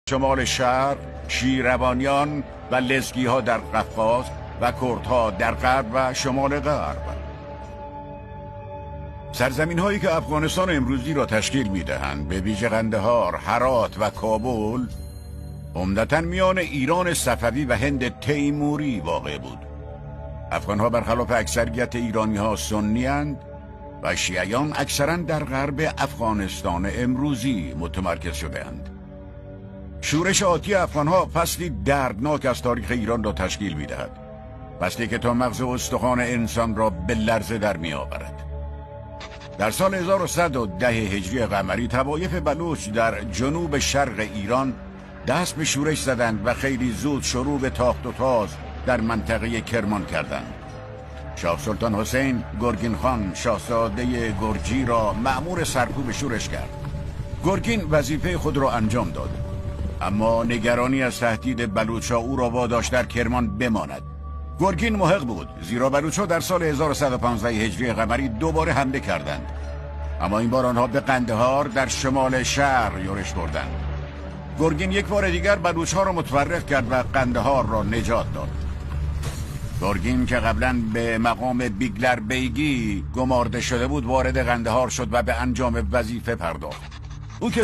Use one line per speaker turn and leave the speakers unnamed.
شمال شرق، شیروانیان و لزگی ها در قفقاز و کردها در غرب و شمال غرب. سرزمین هایی که افغانستان امروزی را تشکیل می دهند به ویژه قندهار، هرات و کابل عمدتاً میان ایران صفوی و هند تیموری واقع بود. افغانها برخلاف اکثریت ایرانی ها سنی اند و شیعیان اکثراً در غرب افغانستان امروزی متمرکز شده اند. شورش آتی افغانها فصلی دردناک از تاریخ ایران را تشکیل می دهد. فصلی که تا مغز و استخوان انسان را به لرزه در می آورد. در سال 1110 هجری قمری طوایف بلوچ در جنوب شرق ایران دست به شورش زدند و خیلی زود شروع به تاخت و تاز در منطقه کرمان کردند. شاه سلطان حسین گرگین خان شاهزاده گرجی را مأمور سرکوب شورش کرد. گرگین وظیفه خود را انجام داد، اما نگرانی از تهدید بلوچ‌ها او را واداشت در کرمان بماند. گرگین محق بود، زیرا بلوچ‌ها در سال 1115 هجری قمری دوباره حمله کردند، اما این بار آنها به قندهار در شمال شهر یورش بردند. گرگین یک بار دیگر بلوچ‌ها را متفرق کرد و قندهار را نجات داد. گرگین که قبلا به مقام بیگلر بیگی گمارده شده بود وارد قندهار شد و به انجام وظیفه پرداخت. او که